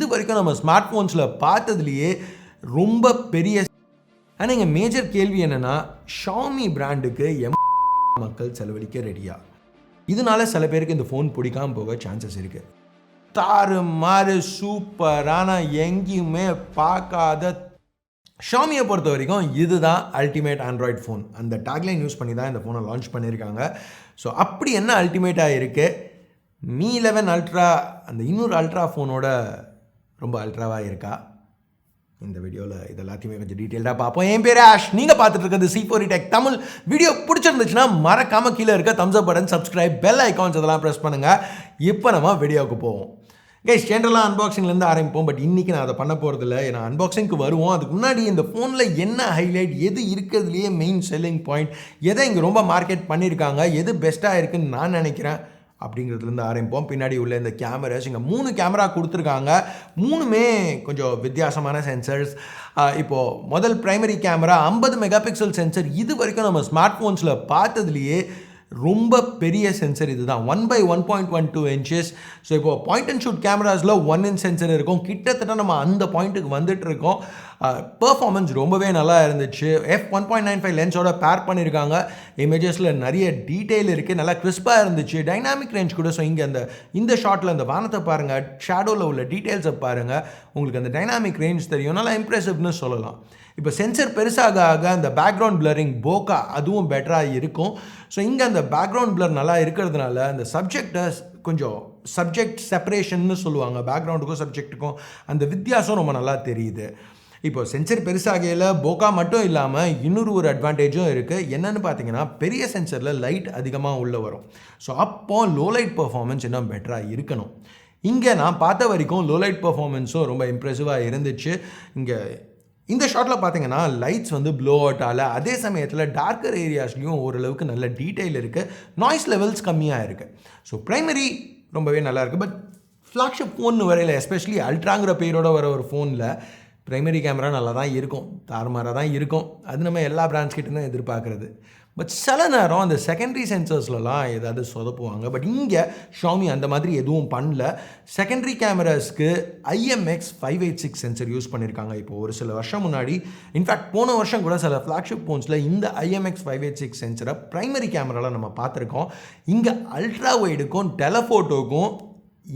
இது வரைக்கும் நம்ம ஸ்மார்ட் ஃபோன்ஸில் பார்த்ததுலேயே ரொம்ப பெரிய. ஆனால் இங்கே மேஜர் கேள்வி என்னென்னா, ஷாமி பிராண்டுக்கு மக்கள் செலவழிக்க ரெடியா? இதனால சில பேருக்கு இந்த ஃபோன் பிடிக்காமல் போக சான்சஸ் இருக்குது. தாறு மாறு சூப்பரான எங்கேயுமே பார்க்காத ஷாமியை பொறுத்த வரைக்கும் இதுதான் அல்டிமேட் ஆண்ட்ராய்ட் ஃபோன். அந்த டேக்லைன் யூஸ் பண்ணி தான் இந்த ஃபோனை லான்ச் பண்ணியிருக்காங்க. ஸோ அப்படி என்ன அல்டிமேட்டாக இருக்குது? Mi 11 அல்ட்ரா அந்த இன்னொரு அல்ட்ரா ஃபோனோட ரொம்ப அல்ட்ராவாக இருக்கா? இந்த வீடியோவில் இது எல்லாத்தையுமே கொஞ்சம் டீட்டெயில்டாக பார்ப்போம். என் பேர் ஆஷ், நீங்கள் பார்த்துட்டு இருக்கிறது C4E Tech தமிழ். வீடியோ பிடிச்சிருந்துச்சுன்னா மறக்காமல் கீழே இருக்க தம்ஸ் அப் பட்டன், சப்ஸ்கிரைப், பெல் ஐக்கான்ஸ் இதெல்லாம் ப்ரெஸ் பண்ணுங்கள். இப்போ நம்ம வீடியோவுக்கு போவோம். கைஸ், ஜென்ரலாக அன்பாக்சிங்லேருந்து ஆரம்பிப்போம். பட் இன்றைக்கி நான் அதை பண்ண போகிறதில்ல. ஏன்னா அன்பாக்சிங்க்கு வருவோம். அதுக்கு முன்னாடி இந்த ஃபோனில் என்ன ஹைலைட், எது இருக்கிறதுலையே மெயின் செல்லிங் பாயிண்ட், எதை இங்கே ரொம்ப மார்க்கெட் பண்ணியிருக்காங்க, எது பெஸ்ட்டாக இருக்குதுன்னு நான் நினைக்கிறேன் அப்படிங்கிறதுலேருந்து ஆரம்பிப்போம். பின்னாடி உள்ள இந்த கேமராஸ், இங்கே 3 கேமரா கொடுத்துருக்காங்க. 3மே கொஞ்சம் வித்தியாசமான சென்சர்ஸ். இப்போது முதல் primary camera 50 mega pixel sensor. இது வரைக்கும் நம்ம ஸ்மார்ட் ஃபோன்ஸில் பார்த்ததுலேயே ரொம்ப பெரிய சென்சர் இது தான். 1/1.12 inches. ஸோ இப்போது பாயிண்ட் அண்ட் ஷூட் கேமராஸில் 1 inch சென்சர் இருக்கும். கிட்டத்தட்ட நம்ம அந்த பாயிண்ட்டுக்கு வந்துட்டு இருக்கோம். பெர்ஃபார்மன்ஸ் ரொம்பவே நல்லா இருந்துச்சு. f1.95 லென்ஸோட பேர் பண்ணியிருக்காங்க. இமேஜஸில் நிறைய டீட்டெயில் இருக்குது, நல்லா கிறிஸ்பாக இருந்துச்சு. டைனாமிக் ரேஞ்ச் கூட. ஸோ இங்கே இந்த ஷாட்டில் அந்த வானத்தை பாருங்கள், ஷேடோவில் உள்ள டீட்டெயில்ஸை பாருங்கள், உங்களுக்கு அந்த டைனாமிக் ரேஞ்ச் தெரியும். நல்லா இம்ப்ரெசிவ்னு சொல்லலாம். இப்போ சென்சர் பெருசாக அந்த பேக்ரவுண்ட் பிளரிங் போக்கா அதுவும் பெட்டராக இருக்கும். ஸோ இங்கே அந்த பேக்ரவுண்ட் பிளர் நல்லா இருக்கிறதுனால அந்த கொஞ்சம் சப்ஜெக்ட் செப்பரேஷன்னு சொல்லுவாங்க, பேக்ரவுண்டுக்கும் சப்ஜெக்ட்டுக்கும் அந்த வித்தியாசம் ரொம்ப நல்லா தெரியுது. இப்போ சென்சர் பெருசாகையில் போக்கா மட்டும் இல்லாமல் இன்னொரு அட்வான்டேஜும் இருக்குது. என்னென்னு பார்த்தீங்கன்னா, பெரிய சென்சரில் லைட் அதிகமாக உள்ளே வரும். ஸோ அப்போ லோ லைட் பர்ஃபார்மன்ஸ் இன்னும் பெட்டராக இருக்கணும். இங்கே நான் பார்த்த வரைக்கும் லோ லைட் பர்ஃபார்மன்ஸும் ரொம்ப இம்ப்ரெசிவாக இருந்துச்சு. இங்கே இந்த ஷாட்டில் பார்த்தீங்கன்னா லைட்ஸ் ப்ளோ அவுட்டால், அதே சமயத்தில் டார்க்கர் ஏரியாஸ்லையும் ஓரளவுக்கு நல்ல டீட்டெயில் இருக்குது. நாய்ஸ் லெவல்ஸ் கம்மியாக இருக்குது. ஸோ ப்ரைமரி ரொம்பவே நல்லா இருக்குது. பட் ஃப்ளாக்ஷிப் ஃபோன் வரையில், எஸ்பெஷலி அல்ட்ராங்கிற பேரோட வர ஒரு ஃபோனில் ப்ரைமரி கேமரா நல்லா தான் இருக்கும், தாறுமாறாக தான் இருக்கும். அது நம்ம எல்லா பிராண்ட்ஸ் கிட்ட தான் எதிர்பார்க்குறது. பட் சில நேரம் அந்த செகண்டரி சென்சர்ஸ்லாம் ஏதாவது சொதப்புவாங்க. பட் இங்கே ஷாமி அந்த மாதிரி எதுவும் பண்ணல. செகண்டரி கேமராஸ்க்கு IMX586 சென்சர் யூஸ் பண்ணியிருக்காங்க. இப்போ ஒரு சில வருஷம் முன்னாடி, இன்ஃபேக்ட் போன வருஷம் கூட சில ஃப்ளாக்ஷிப் ஃபோன்ஸில் இந்த IMX586 சென்சரை ப்ரைமரி கேமராவில் நம்ம பார்த்துருக்கோம். இங்கே அல்ட்ரா வைடுக்கும் டெலஃபோட்டோக்கும்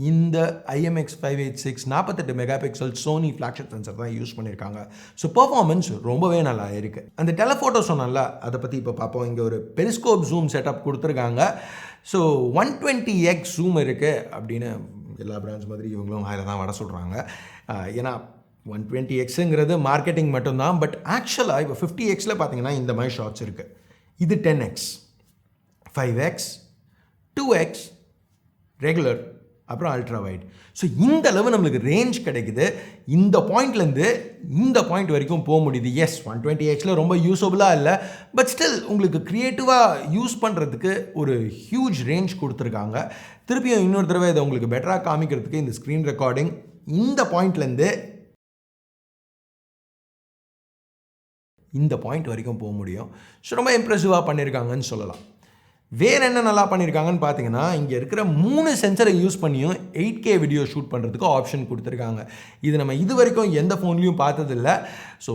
இந்த IMX586 48 mega pixel Sony flagship sensor தான் யூஸ் பண்ணியிருக்காங்க. ஸோ பர்ஃபார்மன்ஸ் ரொம்பவே நல்லா இருக்குது. அந்த டெலஃபோட்டோ சொன்னால அதை பற்றி இப்போ பார்ப்போம். இங்கே ஒரு பெரிஸ்கோப் ஜூம் செட்டப் கொடுத்துருக்காங்க. ஸோ 120x ஜூம் இருக்குது அப்படின்னு எல்லா பிராண்ட்ஸ் மாதிரி இவங்களும் அதில் தான் வர சொல்கிறாங்க. ஏன்னா 120xங்கிறது மார்க்கெட்டிங் மட்டும்தான். பட் ஆக்சுவலாக இப்போ 50xல் பார்த்தீங்கன்னா இந்த மாதிரி ஷாட்ஸ் இருக்குது. இது 10x, 5x, 2x, ரெகுலர், அப்புறம் அல்ட்ரா வைட். ஸோ இந்த அளவு நம்மளுக்கு ரேஞ்ச் கிடைக்குது. இந்த பாயிண்ட்லேருந்து இந்த பாயிண்ட் வரைக்கும் போக முடியுது. எஸ், 120xல் ரொம்ப யூஸபுளாக இல்லை, பட் ஸ்டில் உங்களுக்கு க்ரியேட்டிவாக யூஸ் பண்ணுறதுக்கு ஒரு ஹியூஜ் ரேஞ்ச் கொடுத்துருக்காங்க. திருப்பியும் இன்னொரு தடவை இதை உங்களுக்கு பெட்டராக காமிக்கிறதுக்கு இந்த ஸ்க்ரீன் ரெக்கார்டிங் இந்த பாயிண்ட்லேருந்து இந்த பாயிண்ட் வரைக்கும் போக முடியும். ஸோ ரொம்ப இம்ப்ரெசிவாக பண்ணியிருக்காங்கன்னு சொல்லலாம். வேறு என்ன நல்லா பண்ணியிருக்காங்கன்னு பார்த்தீங்கன்னா, இங்கே இருக்கிற 3 சென்சரை யூஸ் பண்ணியும் 8K வீடியோ ஷூட் பண்ணுறதுக்கு ஆப்ஷன் கொடுத்துருக்காங்க. இது நம்ம இது வரைக்கும் எந்த ஃபோன்லேயும் பார்த்ததில்லை. ஸோ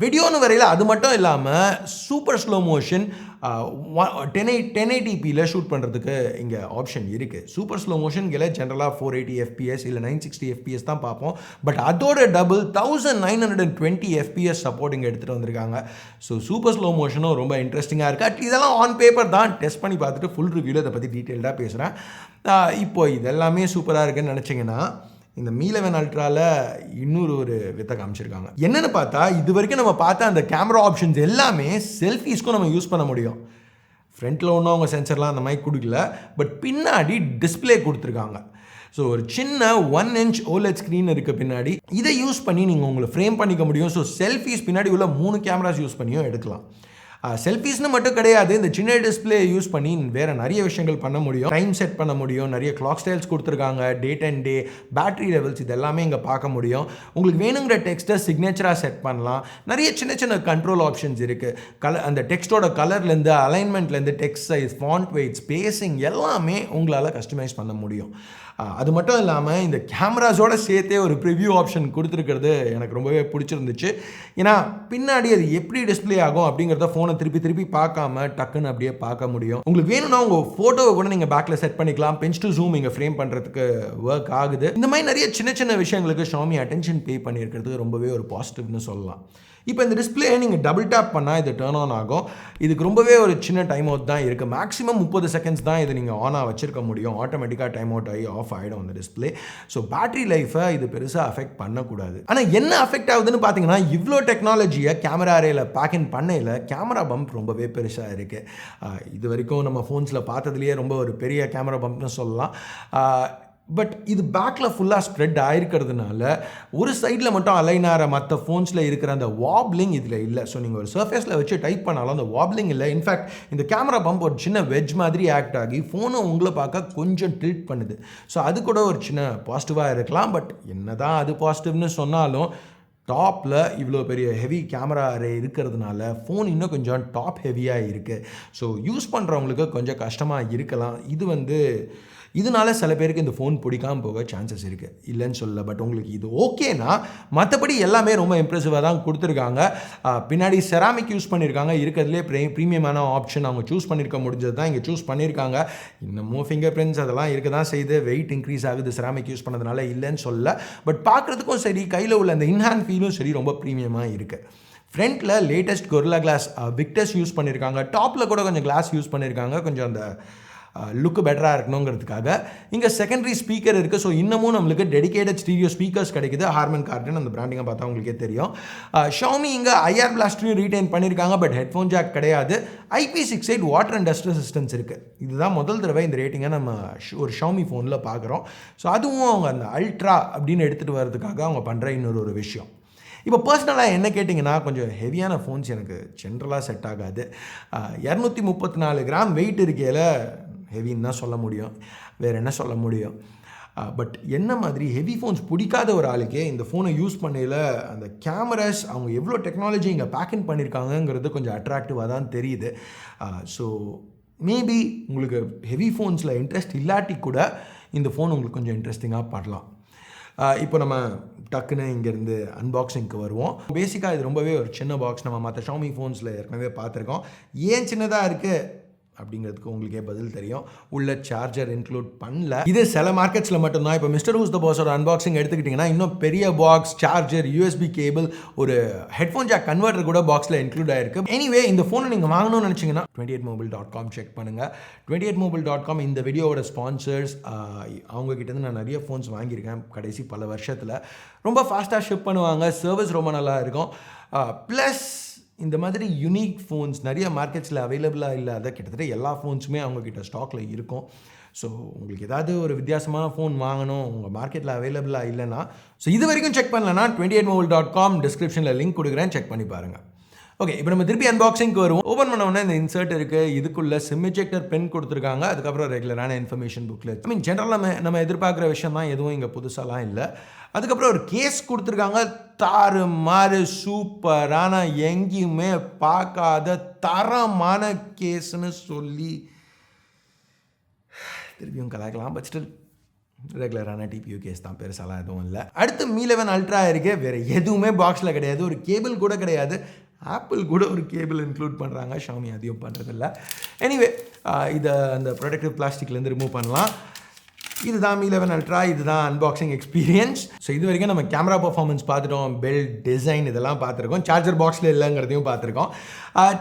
வீடியோன்னு வரையில் அது மட்டும் இல்லாமல் சூப்பர் ஸ்லோ மோஷன் 1080pயில் ஷூட் பண்ணுறதுக்கு இங்கே ஆப்ஷன் இருக்குது. சூப்பர் ஸ்லோ மோஷன்களை ஜென்ரலாக 480 FPS இல்லை 960 FPS தான் பார்ப்போம். பட் அதோட டபுள் 1920 FPS சப்போர்ட் இங்கே எடுத்துகிட்டு வந்திருக்காங்க. ஸோ சூப்பர் ஸ்லோ மோஷனும் ரொம்ப இன்ட்ரெஸ்டிங்காக இருக்குது. அட் இதெல்லாம் ஆன் பேப்பர் தான், டெஸ்ட் பண்ணி பார்த்துட்டு ஃபுல் ரிவ்யூவில் இதை பற்றி டீட்டெயில்டாக பேசுகிறேன். இப்போ இதெல்லாமே சூப்பராக இருக்குன்னு நினச்சிங்கன்னா, இந்த Mi 11 அல்ட்ராவில் இன்னொரு வித்தை காமிச்சிருக்காங்க. என்னென்னு பார்த்தா, இது வரைக்கும் நம்ம பார்த்த அந்த கேமரா ஆப்ஷன்ஸ் எல்லாமே செல்ஃபீஸ்க்கும் நம்ம யூஸ் பண்ண முடியும். ஃப்ரண்ட்டில் ஒன்றும் அவங்க சென்சர்லாம் அந்த மாதிரி கொடுக்கல, பட் பின்னாடி டிஸ்பிளே கொடுத்துருக்காங்க. ஸோ ஒரு சின்ன 1 inch OLED ஸ்க்ரீன் இருக்குது பின்னாடி. இதை யூஸ் பண்ணி நீங்கள் உங்களை ஃப்ரேம் பண்ணிக்க முடியும். ஸோ செல்ஃபீஸ் பின்னாடி உள்ள 3 கேமராஸ் யூஸ் பண்ணியும் எடுக்கலாம். செல்ஃபீஸ்னு மட்டும் கிடையாது, இந்த சின்ன டிஸ்பிளே யூஸ் பண்ணி வேறு நிறைய விஷயங்கள் பண்ண முடியும். டைம் செட் பண்ண முடியும். நிறைய கிளாக் ஸ்டைல்ஸ் கொடுத்துருக்காங்க. Date and day, battery levels, இது எல்லாமே இங்கே பார்க்க முடியும். உங்களுக்கு வேணுங்கிற டெக்ஸ்ட்டை சிக்னேச்சராக செட் பண்ணலாம். நிறைய சின்ன சின்ன கண்ட்ரோல் ஆப்ஷன்ஸ் இருக்குது. அந்த டெக்ஸ்ட்டோட கலர்லேருந்து, அலைன்மெண்ட்லேருந்து, text size, font weight, spacing எல்லாமே உங்களால் கஸ்டமைஸ் பண்ண முடியும். அது மட்டும் இல்லாமல் இந்த கேமராஸோட சேர்த்தே ஒரு ப்ரிவ்யூ ஆப்ஷன் கொடுத்துருக்கிறது எனக்கு ரொம்பவே பிடிச்சிருந்துச்சு. ஏன்னா பின்னாடி அது எப்படி டிஸ்பிளே ஆகும் அப்படிங்கிறத ஃபோனை திருப்பி பார்க்காம டக்குன்னு அப்படியே பார்க்க முடியும். உங்களுக்கு வேணும்னா உங்கள் ஃபோட்டோவை கூட நீங்கள் பேக்கில் செட் பண்ணிக்கலாம். பெஞ்ச் டு ஜூம் இங்கே ஃப்ரேம் பண்ணுறதுக்கு ஒர்க் ஆகுது. இந்த மாதிரி நிறைய சின்ன விஷயங்களுக்கு ஷாமி அட்டென்ஷன் பே பண்ணியிருக்கிறது ரொம்பவே ஒரு பாசிட்டிவ்னு சொல்லலாம். இப்போ இந்த டிஸ்பிளே நீங்கள் டபுள் டேப் பண்ணால் இது டர்ன் ஆன் ஆகும். இதுக்கு ரொம்பவே ஒரு சின்ன டைம் அவுட் தான் இருக்குது. மேக்ஸிமம் 30 செகண்ட்ஸ் தான் இது நீங்கள் ஆனாக வச்சிருக்க முடியும். ஆட்டோமேட்டிக்காக டைம் அவுட் ஆகி ஆஃப் ஆகிடும் அந்த டிஸ்பிளே. ஸோ பேட்டரி லைஃபை இது பெருசாக அஃபெக்ட் பண்ணக்கூடாது. ஆனால் என்ன அஃபெக்ட் ஆகுதுன்னு பார்த்தீங்கன்னா, இவ்வளோ டெக்னாலஜியை கேமரா அரேயில் பேக்கிங் பண்ணையில் கேமரா பம்ப் ரொம்பவே பெருசாக இருக்குது. இது வரைக்கும் நம்ம ஃபோன்ஸில் பார்த்ததுலேயே ரொம்ப ஒரு பெரிய கேமரா பம்ப்னு சொல்லலாம். பட் இது பேக்கில் ஃபுல்லாக ஸ்ப்ரெட் ஆகிருக்கிறதுனால ஒரு சைடில் மட்டும் அலைன் ஆகிற மற்ற ஃபோன்ஸில் இருக்கிற அந்த வாப்லிங் இதில் இல்லை. ஸோ நீங்கள் ஒரு சர்ஃபேஸில் வச்சு டைப் பண்ணாலும் அந்த வாப்லிங் இல்லை. இன்ஃபேக்ட் இந்த கேமரா பம்ப் ஒரு சின்ன வெஜ் மாதிரி ஆக்ட் ஆகி ஃபோனை உங்களை பார்க்க கொஞ்சம் டில்ட் பண்ணுது. ஸோ அது கூட ஒரு சின்ன பாசிட்டிவாக இருக்கலாம். பட் என்ன தான் அது பாசிட்டிவ்னு சொன்னாலும் டாப்பில் இவ்வளோ பெரிய ஹெவி கேமரா அரே இருக்கிறதுனால ஃபோன் இன்னும் கொஞ்சம் டாப் ஹெவியாக இருக்குது. ஸோ யூஸ் பண்ணுறவங்களுக்கு கொஞ்சம் கஷ்டமாக இருக்கலாம். இதனால சில பேருக்கு இந்த ஃபோன் பிடிக்காமல் போக சான்சஸ் இருக்குது, இல்லைன்னு சொல்லலை. பட் உங்களுக்கு இது ஓகேனா மற்றபடி எல்லாமே ரொம்ப இம்ப்ரெசிவாக தான் கொடுத்துருக்காங்க. பின்னாடி செராமிக் யூஸ் பண்ணியிருக்காங்க. இருக்கிறதுலே ப்ரீமியமான ஆப்ஷன் அவங்க சூஸ் பண்ணியிருக்க முடிஞ்சது தான் இங்கே சூஸ் பண்ணியிருக்காங்க. இன்னமும் ஃபிங்கர் பிரிண்ட்ஸ் அதெல்லாம் இருக்க தான் செய்யுது. வெயிட் இன்க்ரீஸ் ஆகுது செராமிக் யூஸ் பண்ணதுனால, இல்லைன்னு சொல்லலை. பட் பார்க்குறதுக்கும் சரி, கையில் உள்ள அந்த இன்ஹேண்ட் ஃபீலும் சரி ரொம்ப ப்ரீமியமாக இருக்குது. ஃப்ரண்ட்டில் latest Gorilla Glass Victus use பண்ணியிருக்காங்க. டாப்பில் கூட கொஞ்சம் கிளாஸ் யூஸ் பண்ணியிருக்காங்க, கொஞ்சம் அந்த லுக்கு பெட்டராக இருக்கணுங்கிறதுக்காக. இங்கே செகண்டரி ஸ்பீக்கர் இருக்குது. ஸோ இன்னமும் நம்மளுக்கு டெடிகேட்டட் ஸ்டீரியோ ஸ்பீக்கர்ஸ் கிடைக்குது. ஹார்மன் கார்டன் அந்த பிராண்டிங்கை பார்த்தா உங்களுக்கே தெரியும். ஷாமி இங்கே ஐஆர் பிளாஸ்டரையும் ரீட்டைன் பண்ணியிருக்காங்க. பட் ஹெட்ஃபோன் ஜாக் கிடையாது. IP68 water and dust resistance இருக்குது. இதுதான் முதல் தடவை இந்த ரேட்டிங்கை நம்ம ஒரு ஷாமி ஃபோனில் பார்க்குறோம். ஸோ அதுவும் அவங்க அந்த அல்ட்ரா அப்படின்னு எடுத்துகிட்டு வர்றதுக்காக அவங்க பண்ணுற இன்னொரு விஷயம். இப்போ பர்சனலாக என்ன கேட்டிங்கன்னா, கொஞ்சம் ஹெவியான ஃபோன்ஸ் எனக்கு ஜென்ரலாக செட் ஆகாது. 234 கிராம் வெயிட் இருக்கையில் ஹெவின்னு தான் சொல்ல முடியும், வேறு என்ன சொல்ல முடியும். பட் என்ன மாதிரி ஹெவி ஃபோன்ஸ் பிடிக்காத ஒரு ஆளுக்கே இந்த ஃபோனை யூஸ் பண்ணையில் அந்த கேமராஸ் அவங்க எவ்வளோ டெக்னாலஜி இங்கே பேக்கிங் பண்ணியிருக்காங்கங்கிறது கொஞ்சம் அட்ராக்டிவாக தான் தெரியுது. ஸோ மேபி உங்களுக்கு ஹெவி ஃபோன்ஸில் இன்ட்ரெஸ்ட் இல்லாட்டி கூட இந்த ஃபோன் உங்களுக்கு கொஞ்சம் இன்ட்ரெஸ்டிங்காக படலாம். இப்போ நம்ம டக்குன்னு இங்கேருந்து அன்பாக்சிங்க்கு வருவோம். பேசிக்காக இது ரொம்பவே ஒரு சின்ன பாக்ஸ். நம்ம மற்ற ஷாமி ஃபோன்ஸில் ஏற்கனவே பார்த்துருக்கோம். ஏன் சின்னதாக இருக்குது அப்படிங்கிறதுக்கு உங்களுக்கே பதில் தெரியும். உள்ள சார்ஜர் இன்க்ளூட் பண்ணல. இது சில மார்க்கெட்ஸில் மட்டும்தான். இப்போ மிஸ்டர் ஹூஸ் த பாஸோட அன்பாக்சிங் எடுத்துக்கிட்டிங்கன்னா இன்னும் பெரிய பாக்ஸ், சார்ஜர், USB கேபிள், ஒரு ஹெட்ஃபோன் ஜாக் கன்வெர்ட்டர் கூட பாக்ஸில் இன்க்ளூட் ஆயிருக்கு. எனிவே இந்த ஃபோனை நீங்கள் வாங்கணும்னு நினச்சிங்கன்னா 28mobile.com செக் பண்ணுங்கள். 28mobile.com இந்த வீடியோவோட ஸ்பான்சர்ஸ். அவங்ககிட்டேருந்து நான் நிறைய ஃபோன்ஸ் வாங்கியிருக்கேன் கடைசி பல வருஷத்தில். ரொம்ப ஃபாஸ்ட்டாக ஷிப் பண்ணுவாங்க. சர்வீஸ் ரொம்ப நல்லா இருக்கும். ப்ளஸ் இந்த மாதிரி யூனிக் ஃபோன்ஸ் நிறைய மார்க்கெட்ஸில் அவைலபிளாக இல்லாத கிட்டத்தட்ட எல்லா ஃபோன்ஸுமே அவங்கக்கிட்ட ஸ்டாக்கில் இருக்கும். ஸோ உங்களுக்கு ஏதாவது ஒரு வித்தியாசமான ஃபோன் வாங்கணும், உங்கள் மார்க்கெட்டில் அவைலபிளாக இல்லைன்னா, ஸோ இது வரைக்கும் செக் பண்ணலன்னா 28mobile.com டிஸ்கிரிப்ஷனில் லிங்க் கொடுக்குறேன், செக் பண்ணி பாருங்கள். ஓகே, இப்போ நம்ம திருப்பி அன்பாக்சிங்க்கு வருவோம். ஓப்பன் பண்ண உடனே இந்த இன்சர்ட் இருக்குது. இதுக்குள்ளே சிம் எஜெக்டர் பென் கொடுத்துருக்காங்க. அதுக்கப்புறம் ரெகுலரான இன்ஃபர்மேஷன் புக்லெட். ஜென்ரலாக நம்ம எதிர்பார்க்குற விஷயம் தான், எதுவும் இங்கே புதுசாலாம் இல்லை. அதுக்கப்புறம் ஒரு கேஸ் கொடுத்துருக்காங்க. தாறு மாறு சூப்பரான, எங்கேயுமே பார்க்காத தரமான கேஸ்ன்னு சொல்லி திருப்பியும் கலாய்க்கலாம். பட் ஸ்டில் ரெகுலரான TPU கேஸ் தான், பெருசாலாம் எதுவும் இல்லை. அடுத்து Mi 11 Ultra இருக்குது. வேறு எதுவுமே பாக்ஸில் கிடையாது. ஒரு கேபிள் கூட கிடையாது. ஆப்பிள் கூட ஒரு கேபிள் இன்க்ளூட் பண்ணுறாங்க. ஷாமி அதையும் பண்ணுறதில்ல. எனிவே இதை அந்த ப்ரொடக்டிவ் பிளாஸ்டிக்லேருந்து ரிமூவ் பண்ணலாம். இதுதான் Mi 11 Ultra. இதுதான் அன்பாக்சிங் எக்ஸ்பீரியன்ஸ். ஸோ இது வரைக்கும் நம்ம கேமரா பர்ஃபார்மன்ஸ் பார்த்துட்டோம், பெல்ட் டிசைன் இதெல்லாம் பார்த்துருக்கோம், சார்ஜர் பாக்ஸில் இல்லைங்கிறதையும் பார்த்துருக்கோம்.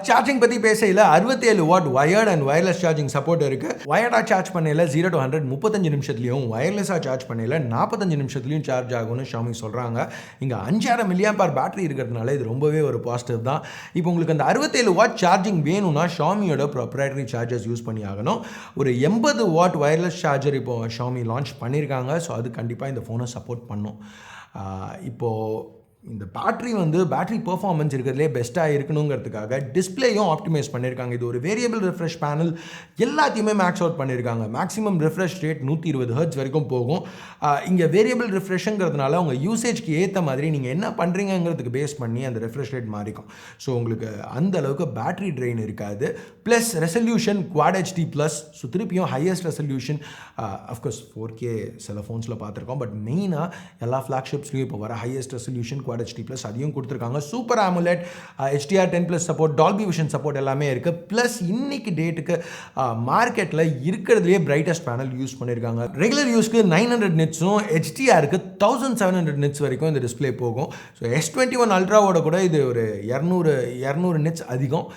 சார்ஜிங் பற்றி பேசையில் 67 what wired and wireless charging support இருக்குது. வயர்டாக சார்ஜ் பண்ணையில் 0 to 100 35 நிமிஷத்துலையும், வயர்லெஸ்ஸாக சார்ஜ் பண்ணையில் 45 நிமிஷத்துலையும் சார்ஜ் ஆகும்னு ஷாமி சொல்கிறாங்க. இங்கே 5,000 mAh பேட்டரி இருக்கிறதுனால இது ரொம்பவே ஒரு பாசிட்டிவ் தான். இப்போ உங்களுக்கு அந்த 67 வாட் சார்ஜிங் வேணும்னா ஷாமியோட ப்ரொப்ரைட்டரி சார்ஜர்ஸ் யூஸ் பண்ணி ஆகணும். ஒரு 80 வாட் வயர்லெஸ் சார்ஜர் இப்போ ஷாமி லான்ச் பண்ணியிருக்காங்க. ஸோ அது கண்டிப்பாக இந்த ஃபோனை சப்போர்ட் பண்ணும். இப்போது இந்த பேட்டரி பெர்ஃபார்மன்ஸ் இருக்கிறதுலே பெஸ்ட்டாக இருக்கணுங்கிறதுக்காக டிஸ்பிளேயும் ஆப்டிமைஸ் பண்ணியிருக்காங்க. இது ஒரு வேரியபிள் ரிஃப்ரெஷ் பேனல், எல்லாத்தையுமே மேக்ஸ் அவுட் பண்ணியிருக்காங்க. மேக்ஸிமம் ரிஃப்ரெஷ் ரேட் 120 ஹெர்ட்ஸ் வரைக்கும் போகும். இங்கே வேரியபிள் ரிஃப்ரெஷ்ங்கிறதுனால உங்கள் யூசேஜ்க்கு ஏற்ற மாதிரி நீங்கள் என்ன பண்ணுறீங்கிறதுக்கு பேஸ் பண்ணி அந்த ரிஃப்ரெஷ் ரேட் மாறிக்கும். ஸோ உங்களுக்கு அந்த அளவுக்கு பேட்டரி ட்ரெயின் இருக்காது. Plus resolution Quad HD+, so திருப்பியும் ஹையஸ்ட் ரெசல்யூஷன். அஃப்கோர்ஸ் 4K சில ஃபோன்ஸில் பார்த்துருக்கோம், பட் மெயினாக எல்லா ஃப்ளாக்ஷிப்ஸ்லையும் இப்போ வர ஹையஸ்ட் ரெசல்யூஷன் Quad HD+, அதையும் கொடுத்துருக்காங்க. Super AMOLED, HDR10+ support, Dolby vision support எல்லாமே இருக்குது. ப்ளஸ் இன்னைக்கு டேட்டுக்கு மார்க்கெட்டில் இருக்கிறதுலே பிரைட்டஸ்ட் பேனல் யூஸ் பண்ணியிருக்காங்க. ரெகுலர் யூஸ்க்கு 900 நிட்ஸும் HDRக்கு 1700 நிட்ஸ் வரைக்கும் இந்த டிஸ்பிளே போகும். ஸோ S21 அல்ட்ராவோட கூட இது ஒரு 200 நிட்ஸ் அதிகம்.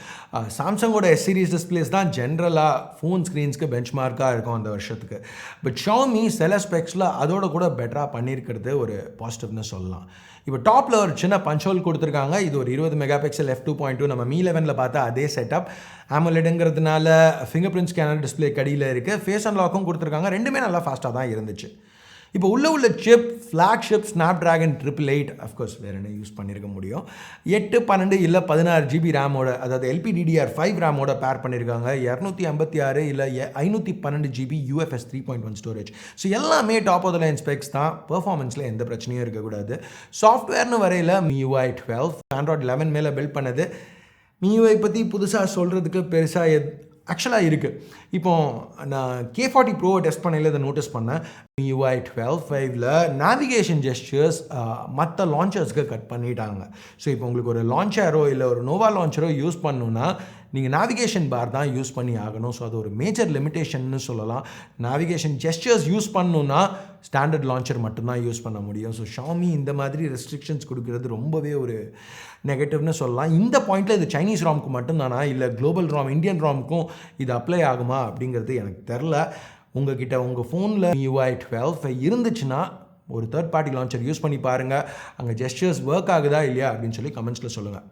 சாம்சங்கோட S சீரிஸ் டிஸ்பிளேஸ் தான் ஜென்ரலாக ஃபோன் ஸ்க்ரீன்ஸ்க்கு பெஞ்ச் மார்க்காக இருக்கும் அந்த வருஷத்துக்கு. பட் Xiaomi சில ஸ்பெக்ஸில் அதோட கூட பெட்டராக பண்ணியிருக்கிறது ஒரு பாசிட்டிவ்னு சொல்லலாம். இப்போ டாப்பில் ஒரு சின்ன பஞ்ச் ஹோல் கொடுத்துருக்காங்க. இது ஒரு 20 மெகா பிக்சல் f2.2. நம்ம Mi 11ல் பார்த்தா அதே செட்டப். AMOLEDங்கிறதுனால ஃபிங்கர் பிரிண்ட் ஸ்கேனர் டிஸ்பிளே கடியில் இருக்குது. ஃபேஸ் அன்லாக்கும் கொடுத்துருக்காங்க. ரெண்டுமே நல்லா ஃபாஸ்ட்டாக தான் இருந்துச்சு. இப்போ உள்ள சிப் ஃப்ளாக்ஷிப் Snapdragon 888, அஃப்கோர்ஸ் வேறு என்ன யூஸ் பண்ணியிருக்க முடியும். 8, 12 இல்லை 16 GB ரேமோட, அதாவது LPDDR5 ரேமோட பேர் பண்ணியிருக்காங்க. 256 இல்லை 512 GB UFS 3.1 ஸ்டோரேஜ். ஸோ எல்லாமே top of the line specs தான். பெர்ஃபார்மன்ஸில் எந்த பிரச்சனையும் இருக்கக்கூடாது. சாஃப்ட்வேர்னு வரையில் MIUI 12 Android 11 மேலே பில்ட் பண்ணது. MIUI பற்றி புதுசாக சொல்கிறதுக்கு பெருசாக ஆக்சுவலாக இருக்குது. இப்போது நான் K40 ப்ரோவை டெஸ்ட் பண்ணையில் இதை நோட்டீஸ் பண்ணேன். MIUI 12.5ல் நேவிகேஷன் ஜெஸ்டர்ஸ் மற்ற லான்ச்சர்ஸ்க்கு கட் பண்ணிட்டாங்க. ஸோ இப்போ உங்களுக்கு ஒரு லான்ச்சரோ இல்லை ஒரு நோவா லான்ச்சரோ யூஸ் பண்ணணுன்னா நீங்கள் நேவிகேஷன் பார் தான் யூஸ் பண்ணி ஆகணும். ஸோ அது ஒரு மேஜர் லிமிட்டேஷன்னு சொல்லலாம். நேவிகேஷன் ஜெஸ்டர்ஸ் யூஸ் பண்ணணுன்னா ஸ்டாண்டர்ட் லான்ச்சர் மட்டும்தான் யூஸ் பண்ண முடியும். ஸோ Xiaomi இந்த மாதிரி ரெஸ்ட்ரிக்ஷன்ஸ் கொடுக்குறது ரொம்பவே ஒரு நெகட்டிவ்னு சொல்லலாம். இந்த பாயிண்டில் இது சைனீஸ் ராம்க்கு மட்டும்தானா இல்லை குளோபல் ராம் இந்தியன் ராம்க்கும் இது அப்ளை ஆகுமா அப்படிங்கிறது எனக்கு தெரில. உங்ககிட்ட உங்கள் ஃபோனில் MIUI 12 இருந்துச்சுன்னா ஒரு தேர்ட் பார்ட்டி லான்ச்சர் யூஸ் பண்ணி பாருங்கள். அங்கே ஜெஸ்டர்ஸ் ஒர்க் ஆகுதா இல்லையா அப்படின்னு சொல்லி கமெண்ட்ஸில் சொல்லுங்கள்.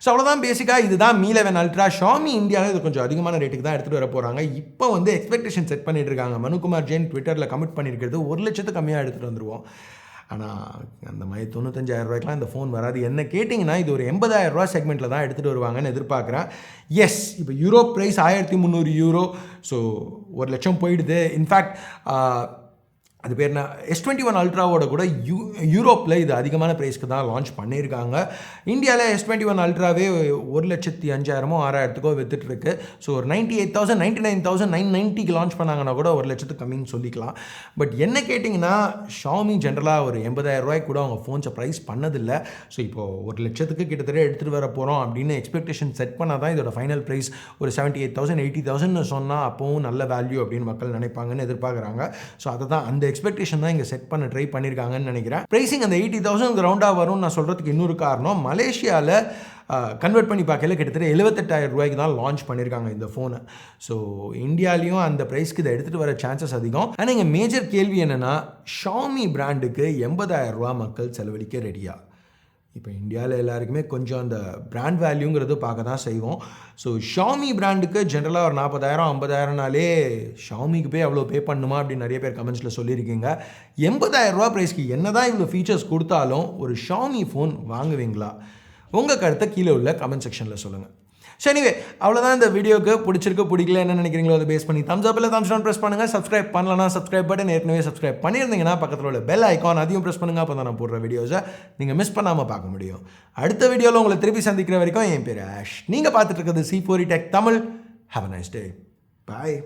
ஸோ அவ்வளோதான், பேசிக்காக இதுதான் Mi 11 அல்ட்ரா. Xiaomi இந்தியாவில் இது கொஞ்சம் அதிகமான ரேட்டுக்கு தான் எடுத்துகிட்டு வர போகிறாங்க. இப்போ எக்ஸ்பெக்டேஷன் செட் பண்ணிட்டு இருக்காங்க. மனுகுமார் ஜெயின் ட்விட்டரில் கமிட் பண்ணியிருக்கிறது 1 லட்சத்துக்கு கம்மியாக எடுத்துகிட்டு வந்துடுவோம். ஆனால் அந்த மாதிரி 95,000 ரூபாய்க்குலாம் இந்த ஃபோன் வராது. என்ன கேட்டிங்கன்னா இது ஒரு 80,000 ரூபா செக்மெண்ட்டில் தான் எடுத்துகிட்டு வருவாங்கன்னு எதிர்பார்க்குறேன். எஸ், இப்போ யூரோப் ப்ரைஸ் 1300 யூரோ. ஸோ 1 லட்சம் போயிடுது. இன்ஃபேக்ட் அது பேர் என்ன, S21 அல்ட்ராவோட கூட யூரோப்பில் இது அதிகமான ப்ரைஸ்க்கு தான் லான்ச் பண்ணியிருக்காங்க. இந்தியாவில் S21 அல்ட்ராவே 1,05,000 6,000க்கோ வித்துட்டுருக்கு. ஸோ ஒரு 98,000 99,990க்கு லான்ச் பண்ணாங்கன்னா கூட 1 லட்சத்துக்கு கம்மின்னு சொல்லிக்கலாம். பட் என்ன கேட்டிங்கன்னா Xiaomi ஜென்ரலாக ஒரு 80,000 ரூபாய்க்கு கூட அவங்க ஃபோன்ஸை ப்ரைஸ் பண்ணதில்லை. ஸோ இப்போது 1 லட்சத்துக்கு கிட்டத்தட்ட எடுத்துகிட்டு வர போகிறோம் அப்படின்னு எக்ஸ்பெக்டேஷன் செட் பண்ணால் தான் இதோட ஃபைனல் ப்ரைஸ் ஒரு 78,000 80,000 சொன்னால் அப்போவும் நல்ல வேல்யூ அப்படின்னு மக்கள் நினைப்பாங்கன்னு எதிர்பார்க்குறாங்க. ஸோ அதை தான் அந்த எக்ஸ்பெக்டேஷன் தான் இங்கே செட் பண்ண ட்ரை பண்ணியிருக்காங்கன்னு நினைக்கிறேன். ப்ரைஸிங் அந்த 80,000 ரவுண்டாக வரும்னு நான் சொல்கிறதுக்கு இன்னொரு காரணம், மலேசியாவில் கன்வெர்ட் பண்ணி பார்க்கல கிட்டத்தட்ட 78,000 ரூபாய்க்கு தான் லான்ச் பண்ணியிருக்காங்க இந்த ஃபோனை. ஸோ இந்தியாலையும் அந்த ப்ரைஸ்க்கு இதை எடுத்துகிட்டு வர சான்சஸ் அதிகம். ஆனால் இங்கே மேஜர் கேள்வி என்னென்னா, Xiaomi பிராண்டுக்கு 80,000 ரூபா மக்கள் செலவழிக்க ரெடியா? இப்போ இந்தியாவில் எல்லாருக்குமே கொஞ்சம் அந்த பிராண்ட் வேல்யூங்கிறது பார்க்க தான் செய்வோம். ஸோ Xiaomi பிராண்டுக்கு ஜென்ரலாக ஒரு 40,000 50,000னாலே Xiaomiக்கு போய் அவ்வளோ பே பண்ணுமா அப்படின்னு நிறைய பேர் கமெண்ட்ஸில் சொல்லியிருக்கீங்க. 80,000 ரூபா ப்ரைஸ்க்கு என்ன தான் இவ்வளோ ஃபீச்சர்ஸ் கொடுத்தாலும் ஒரு Xiaomi ஃபோன் வாங்குவீங்களா? உங்கள் கருத்தை கீழே உள்ள கமெண்ட் செக்ஷனில் சொல்லுங்கள். ஸோ எனிவே அவ்வளோதான். இந்த வீடியோக்கு பிடிச்சிருக்கு பிடிக்கல என்ன நினைக்கிறீங்களோ அதை பேஸ் பண்ணி தம்ஸ் அப் இல்லை தம்ஸ் டவுன் ப்ரெஸ் பண்ணுங்கள். சப்ஸ்கிரைப் பண்ணலன்னா சப்ஸ்கிரைப் பட்டன் ஏற்கனவே சப்ஸ்கிரைப் பண்ணியிருந்தீங்கன்னா பக்கத்தில் உள்ள பெல் ஐக்கான் அதையும் ப்ரெஸ் பண்ணுங்கள். அப்போ தான் நான் போடுற வீடியோஸை நீங்கள் மிஸ் பண்ணாமல் பார்க்க முடியும். அடுத்த வீடியோவில் உங்களை திருப்பி சந்திக்கிற வரைக்கும் என் பேர் ஆஷ். நீங்கள் பார்த்துட்டு இருக்கிறது C4E Tech Tamil. Have a nice day. Bye.